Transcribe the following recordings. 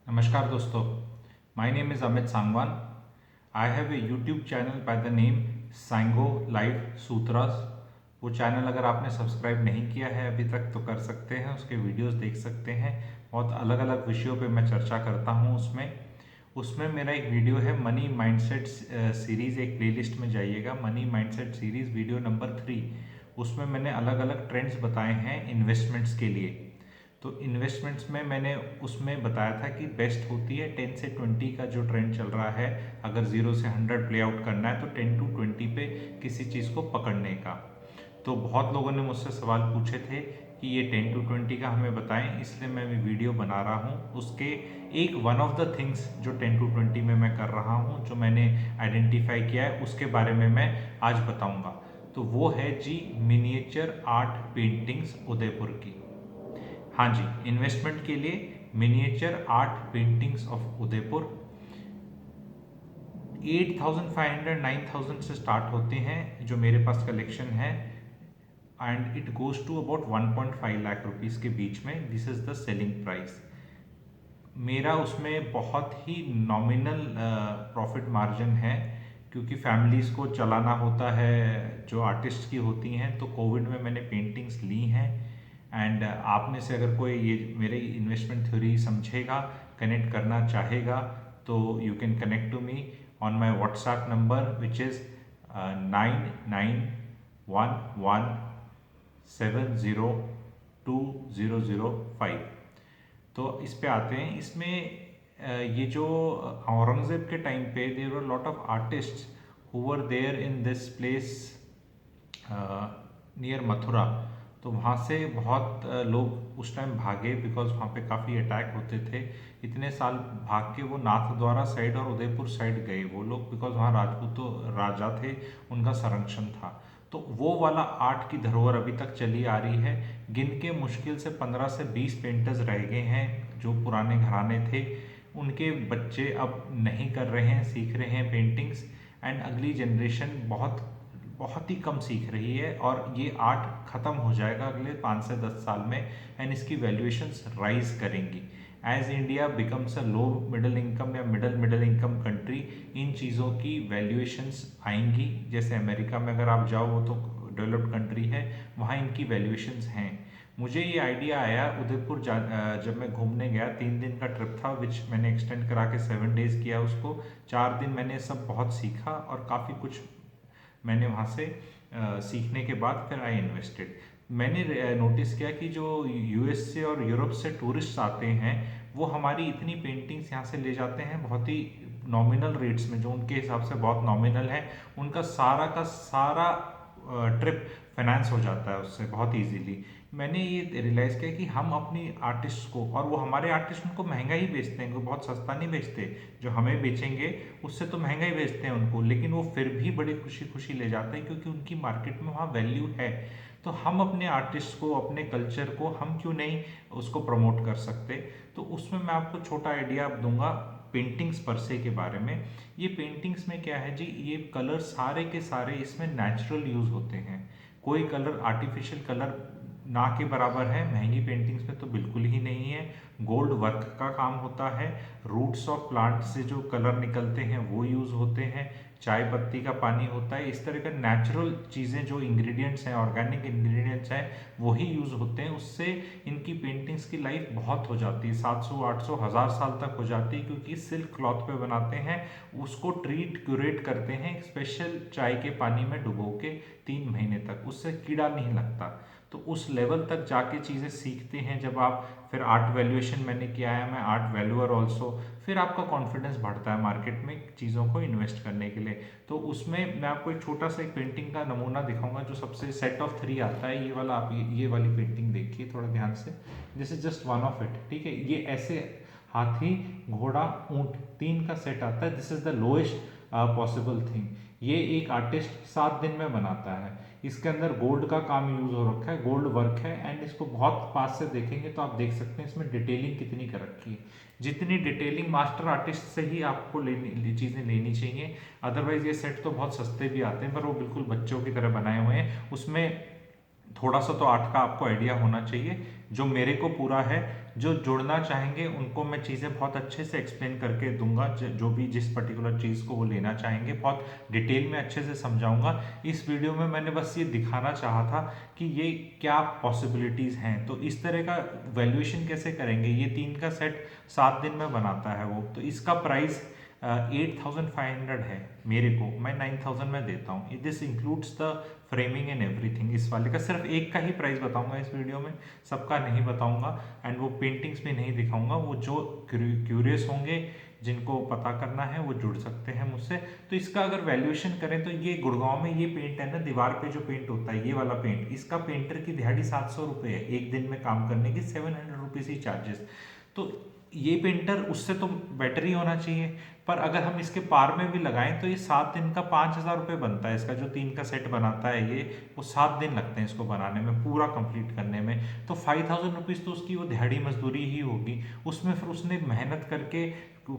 नमस्कार दोस्तों, my name is Amit Sangwan. I have a YouTube channel by the name सांगो life सूत्रास। वो चैनल अगर आपने सब्सक्राइब नहीं किया है अभी तक तो कर सकते हैं, उसके वीडियोस देख सकते हैं। बहुत अलग अलग विषयों पे मैं चर्चा करता हूँ उसमें उसमें मेरा एक वीडियो है मनी माइंडसेट सीरीज़। एक प्लेलिस्ट में जाइएगा, money mindset series video number 3। उसमें मैंने अलग अलग ट्रेंड्स बताए हैं इन्वेस्टमेंट्स के लिए। तो इन्वेस्टमेंट्स में मैंने उसमें बताया था कि बेस्ट होती है 10 से 20 का जो ट्रेंड चल रहा है। अगर 0 से 100 प्ले आउट करना है तो 10 टू 20 पे किसी चीज़ को पकड़ने का। तो बहुत लोगों ने मुझसे सवाल पूछे थे कि ये 10 टू 20 का हमें बताएं, इसलिए मैं वीडियो बना रहा हूँ। उसके एक वन ऑफ द थिंग्स जो 10 टू 20 में मैं कर रहा हूँ, जो मैंने आइडेंटिफाई किया है, उसके बारे में मैं आज बताऊँगा। तो वो है जी मिनिएचर आर्ट पेंटिंग्स उदयपुर की। हाँ जी, इन्वेस्टमेंट के लिए miniature art paintings of Udaipur 8,500 9,000 से स्टार्ट होते हैं जो मेरे पास कलेक्शन है, and it goes to about 1.5 lakh rupees के बीच में। This is the selling price. मेरा उसमें बहुत ही नॉमिनल प्रॉफिट मार्जिन है, क्योंकि फैमिलीज़ को चलाना होता है जो आर्टिस्ट की होती हैं। तो कोविड में मैंने पेंटिंग्स ली हैं, एंड आप में से अगर कोई ये मेरे इन्वेस्टमेंट थ्योरी समझेगा, कनेक्ट करना चाहेगा, तो you can connect to me on my WhatsApp number which is 9911170205। तो इस पे आते हैं। इसमें ये जो औरंगजेब के टाइम पे there were lot of artists who were there in this place near Mathura. तो वहाँ से बहुत लोग उस टाइम भागे, बिकॉज वहाँ पे काफ़ी अटैक होते थे। इतने साल भाग के वो नाथद्वारा साइड और उदयपुर साइड गए वो लोग, बिकॉज वहाँ राजपूत राजा थे, उनका संरक्षण था। तो वो वाला आर्ट की धरोहर अभी तक चली आ रही है। गिन के मुश्किल से 15 से 20 पेंटर्स रह गए हैं जो पुराने घराने थे। उनके बच्चे अब नहीं कर रहे हैं, सीख रहे हैं पेंटिंग्स, एंड अगली जनरेशन बहुत बहुत ही कम सीख रही है। और ये आर्ट ख़त्म हो जाएगा अगले 5 से 10 साल में, एंड इसकी वैल्यूएशंस राइज करेंगी। As India becomes a low middle income या मिडिल इनकम कंट्री, इन चीज़ों की वैल्यूएशंस आएंगी। जैसे अमेरिका में अगर आप जाओ, वो तो डेवलप्ड कंट्री है, वहाँ इनकी वैल्यूएशंस हैं। मुझे ये आइडिया आया उदयपुर जब मैं घूमने गया। 3 दिन का ट्रिप था, विच मैंने एक्सटेंड करा के 7 डेज़ किया उसको। 4 दिन मैंने सब बहुत सीखा और काफ़ी कुछ मैंने वहाँ से सीखने के बाद फिर आई इन्वेस्टेड। मैंने नोटिस किया कि जो यूएस से और यूरोप से टूरिस्ट आते हैं, वो हमारी इतनी पेंटिंग्स यहाँ से ले जाते हैं बहुत ही नॉमिनल रेट्स में, जो उनके हिसाब से बहुत नॉमिनल है। उनका सारा का सारा ट्रिप फाइनेंस हो जाता है उससे बहुत इजीली। मैंने ये रियलाइज़ किया कि हम अपनी आर्टिस्ट को, और वो हमारे आर्टिस्ट उनको महंगा ही बेचते हैं, वो बहुत सस्ता नहीं बेचते। जो हमें बेचेंगे उससे तो महंगा ही बेचते हैं उनको, लेकिन वो फिर भी बड़ी खुशी खुशी ले जाते हैं, क्योंकि उनकी मार्केट में वहाँ वैल्यू है। तो हम अपने आर्टिस्ट को, अपने कल्चर को हम क्यों नहीं उसको प्रमोट कर सकते। तो उसमें मैं आपको छोटा आइडिया दूंगा पेंटिंग्स परसे के बारे में। ये पेंटिंग्स में क्या है जी, ये कलर सारे के सारे इसमें नेचुरल यूज़ होते हैं। कोई कलर आर्टिफिशियल कलर ना के बराबर है, महंगी पेंटिंग्स में तो बिल्कुल ही नहीं है। गोल्ड वर्क का काम होता है, रूट्स ऑफ प्लांट से जो कलर निकलते हैं वो यूज़ होते हैं, चाय पत्ती का पानी होता है। इस तरह का नेचुरल चीज़ें जो इंग्रेडिएंट्स हैं, ऑर्गेनिक इंग्रेडिएंट्स हैं, वही यूज़ होते हैं। उससे इनकी पेंटिंग्स की लाइफ बहुत हो जाती है, 700 800 1000 साल तक हो जाती है, क्योंकि सिल्क क्लॉथ पे बनाते हैं। उसको ट्रीट क्यूरेट करते हैं स्पेशल चाय के पानी में डुबो के 3 महीने तक, उससे कीड़ा नहीं लगता। तो उस लेवल तक जाके चीज़ें सीखते हैं जब आप। फिर आर्ट वैल्यूएशन मैंने किया है, मैं आर्ट वैल्यूअर ऑल्सो। फिर आपका कॉन्फिडेंस बढ़ता है मार्केट में चीज़ों को इन्वेस्ट करने के लिए। तो उसमें मैं आपको एक छोटा सा एक पेंटिंग का नमूना दिखाऊंगा, जो सबसे सेट ऑफ 3 आता है। ये वाला, आप ये वाली पेंटिंग देखिए थोड़ा ध्यान से। This is just one of it, ठीक है। ये ऐसे हाथी, घोड़ा, ऊंट 3 का सेट आता है। This is the lowest possible thing. ये एक आर्टिस्ट 7 दिन में बनाता है। इसके अंदर गोल्ड का काम यूज हो रखा है, गोल्ड वर्क है, एंड इसको बहुत पास से देखेंगे तो आप देख सकते हैं इसमें डिटेलिंग कितनी कर रखी है। जितनी डिटेलिंग मास्टर आर्टिस्ट से ही आपको चीज़ें लेनी चाहिए। अदरवाइज ये सेट तो बहुत सस्ते भी आते हैं, पर वो बिल्कुल बच्चों की तरह बनाए हुए हैं। उसमें थोड़ा सा तो आर्ट का आपको आइडिया होना चाहिए। जो मेरे को पूरा है। जो जुड़ना चाहेंगे उनको मैं चीज़ें बहुत अच्छे से एक्सप्लेन करके दूंगा, जो भी जिस पर्टिकुलर चीज़ को वो लेना चाहेंगे बहुत डिटेल में अच्छे से समझाऊंगा। इस वीडियो में मैंने बस ये दिखाना चाहा था कि ये क्या पॉसिबिलिटीज़ हैं। तो इस तरह का वैल्यूएशन कैसे करेंगे, ये 3 का सेट 7 दिन में बनाता है वो, तो इसका प्राइस 8,500 है मेरे को, मैं 9,000 में देता हूँ। This includes the framing and everything. इस वाले का सिर्फ एक का ही प्राइस बताऊंगा इस वीडियो में, सबका नहीं बताऊंगा। एंड वो पेंटिंग्स भी नहीं दिखाऊंगा। वो जो क्यूरियस होंगे, जिनको पता करना है, वो जुड़ सकते हैं मुझसे। तो इसका अगर वैल्यूएशन करें तो ये गुड़गांव में ये पेंट है ना, दीवार पे जो पेंट होता है ये वाला पेंट, इसका पेंटर की दिहाड़ी 700 रुपये है, एक दिन में काम करने की 700 रुपीज़ ही चार्जेस। तो ये पेंटर उससे तो बेटर ही होना चाहिए। पर अगर हम इसके पार में भी लगाएं तो ये 7 दिन का 5,000 रुपये बनता है इसका। जो 3 का सेट बनाता है ये, वो 7 दिन लगते हैं इसको बनाने में, पूरा कंप्लीट करने में। तो 5,000 रुपीज़ तो उसकी वो दिहाड़ी मजदूरी ही होगी। उसमें फिर उसने मेहनत करके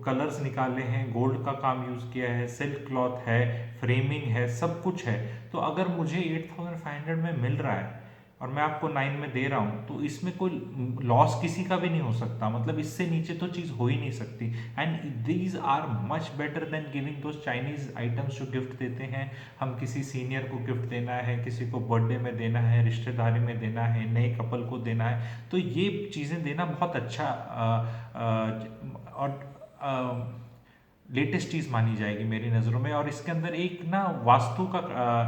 कलर्स निकाले हैं, गोल्ड का काम यूज़ किया है, सिल्क क्लॉथ है, फ्रेमिंग है, सब कुछ है। तो अगर मुझे 8,500 में मिल रहा है और मैं आपको 9 में दे रहा हूँ, तो इसमें कोई लॉस किसी का भी नहीं हो सकता। मतलब इससे नीचे तो चीज़ हो ही नहीं सकती। And these are much better than giving those Chinese items जो गिफ्ट देते हैं। हम किसी सीनियर को गिफ्ट देना है, किसी को बर्थडे में देना है, रिश्तेदारी में देना है, नए कपल को देना है, तो ये चीज़ें देना बहुत अच्छा और लेटेस्ट चीज़ मानी जाएगी मेरी नज़रों में। और इसके अंदर एक ना वास्तु का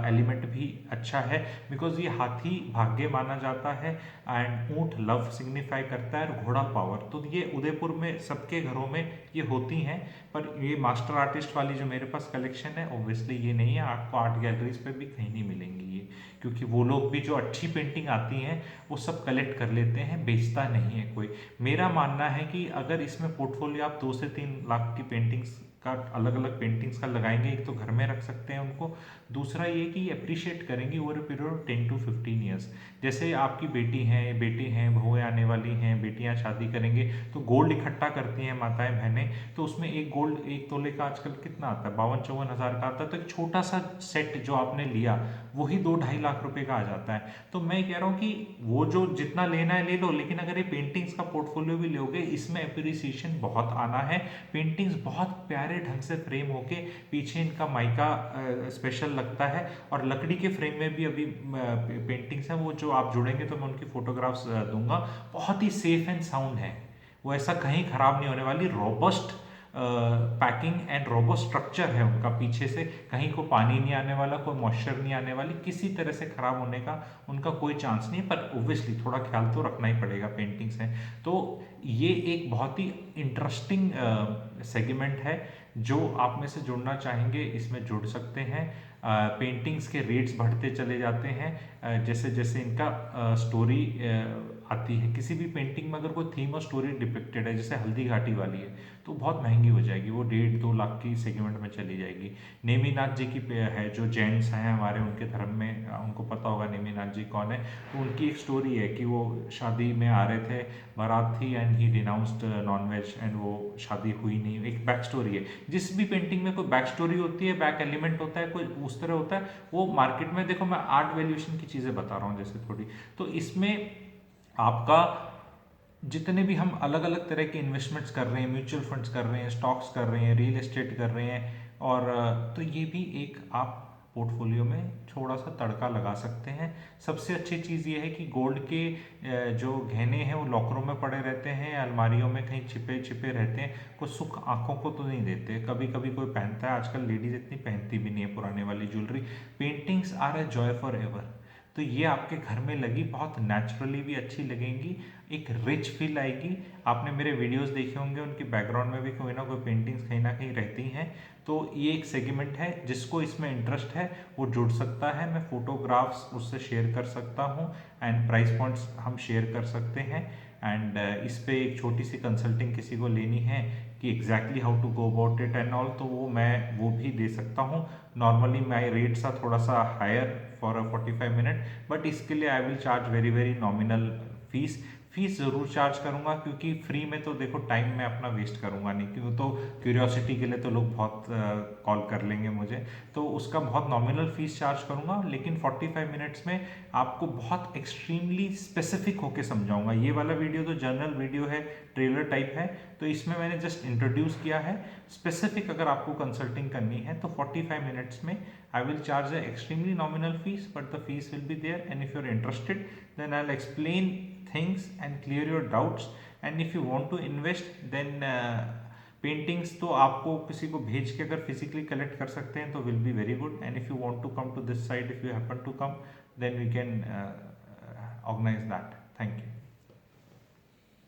एलिमेंट भी अच्छा है, बिकॉज ये हाथी भाग्य माना जाता है एंड ऊंट लव सिग्निफाई करता है और घोड़ा पावर। तो ये उदयपुर में सबके घरों में ये होती हैं। पर ये मास्टर आर्टिस्ट वाली जो मेरे पास कलेक्शन है, ऑब्वियसली ये नहीं है, आपको आर्ट गैलरीज पे भी कहीं नहीं मिलेंगी ये। क्योंकि वो लोग भी जो अच्छी पेंटिंग आती हैं वो सब कलेक्ट कर लेते हैं, बेचता नहीं है कोई। मेरा मानना है कि अगर इसमें पोर्टफोलियो आप 2 से 3 लाख की पेंटिंग्स का, अलग अलग पेंटिंग्स का लगाएंगे, एक तो घर में रख सकते हैं उनको, दूसरा ये कि अप्रिशिएट करेंगे over a period of 10 to 15 years. जैसे आपकी बेटी हैं, बेटे हैं, बहुएं आने वाली हैं, बेटियां शादी करेंगे तो गोल्ड इकट्ठा करती हैं माताएं बहनें। तो उसमें एक गोल्ड 1 तोले का आजकल कितना आता है, 52-54 हज़ार का आता है। तो एक छोटा सा सेट जो आपने लिया वही 2-2.5 लाख रुपए का आ जाता है। तो मैं कह रहा हूँ कि वो जो जितना लेना है ले लो, लेकिन अगर ये पेंटिंग्स का पोर्टफोलियो भी लोगे, इसमें अप्रिसिएशन बहुत आना है। पेंटिंग्स बहुत प्यारे ढंग से फ्रेम होके, पीछे इनका माइका स्पेशल लगता है। और लकड़ी के फ्रेम में भी अभी पेंटिंग्स हैं, वो जो आप जुड़ेंगे तो मैं उनकी फोटोग्राफ्स दूंगा। बहुत ही सेफ एंड साउंड है वो, ऐसा कहीं खराब नहीं होने वाली। Robust packing and robust structure है उनका, पीछे से कहीं को पानी नहीं आने वाला, कोई मॉइस्चर नहीं आने वाली, किसी तरह से खराब होने का उनका कोई चांस नहीं है। पर ओब्वियसली थोड़ा ख्याल तो रखना ही पड़ेगा, पेंटिंग्स हैं तो। ये एक बहुत ही इंटरेस्टिंग सेगमेंट है। जो आप में से जुड़ना चाहेंगे इसमें जुड़ सकते हैं। पेंटिंग्स के रेट्स बढ़ते चले जाते हैं जैसे जैसे इनका स्टोरी आती है। किसी भी पेंटिंग में अगर कोई थीम और स्टोरी डिपिक्टेड है, जैसे हल्दी घाटी वाली है, तो बहुत महंगी हो जाएगी, वो 1.5-2 लाख की सेगमेंट में चली जाएगी। नेमीनाथ जी की है, जो जैन्स हैं हमारे, उनके धर्म में, उनको पता होगा नेमीनाथ जी कौन है। तो उनकी एक स्टोरी है कि वो शादी में आ रहे थे, बारात थी and he denounced nonveg and वो शादी हुई नहीं। एक बैक स्टोरी है। जिस भी पेंटिंग में कोई बैक स्टोरी होती है, बैक एलिमेंट होता है, कोई उस तरह होता है, वो मार्केट में, देखो मैं आर्ट वैल्यूएशन की चीज़ें बता रहा हूँ जैसे थोड़ी, तो इसमें आपका जितने भी हम अलग अलग तरह के इन्वेस्टमेंट्स कर रहे हैं, म्यूचुअल फंड्स कर रहे हैं, स्टॉक्स कर रहे हैं, रियल एस्टेट कर रहे हैं, और तो ये भी एक आप पोर्टफोलियो में थोड़ा सा तड़का लगा सकते हैं। सबसे अच्छी चीज़ ये है कि गोल्ड के जो गहने हैं वो लॉकरों में पड़े रहते हैं, अलमारियों में कहीं छिपे छिपे रहते हैं, कोई सुख आंखों को तो नहीं देते। कभी कभी कोई पहनता है, आजकल लेडीज इतनी पहनती भी नहीं है पुराने वाली jewellery. Paintings are a joy forever. तो ये आपके घर में लगी बहुत नेचुरली भी अच्छी लगेंगी, एक रिच फील आएगी। आपने मेरे वीडियोस देखे होंगे, उनके बैकग्राउंड में भी कोई ना कोई पेंटिंग्स कहीं ना कहीं रहती हैं। तो ये एक सेगमेंट है, जिसको इसमें इंटरेस्ट है वो जुड़ सकता है। मैं फोटोग्राफ्स उससे शेयर कर सकता हूँ एंड प्राइस पॉइंट्स हम शेयर कर सकते हैं। एंड इस पे एक छोटी सी कंसल्टिंग किसी को लेनी है कि exactly how to go about it and all, तो वो भी दे सकता हूँ। नॉर्मली माई रेट्स आर थोड़ा सा higher for a 45 minute, but इसके लिए I will charge very very nominal fees. Fees ज़रूर चार्ज करूँगा, क्योंकि फ्री में तो देखो टाइम मैं अपना वेस्ट करूँगा नहीं, क्योंकि तो क्यूरियोसिटी के लिए तो लोग बहुत कॉल कर लेंगे मुझे, तो उसका बहुत नॉमिनल फीस चार्ज करूँगा। लेकिन 45 मिनट्स में आपको बहुत एक्सट्रीमली स्पेसिफिक होके समझाऊंगा। ये वाला वीडियो तो जनरल वीडियो है, ट्रेलर टाइप है, तो इसमें मैंने जस्ट इंट्रोड्यूस किया है। स्पेसिफिक अगर आपको कंसल्टिंग करनी है तो 45 मिनट्स में I will charge an extremely nominal fees, but the fees will be there. And if you're interested, then I'll explain things and clear your doubts. And if you want to invest, then paintings तो आपको किसी को भेज के अगर physically collect कर सकते हैं तो will be very good. And if you want to come to this side, if you happen to come, then we can organise that. Thank you.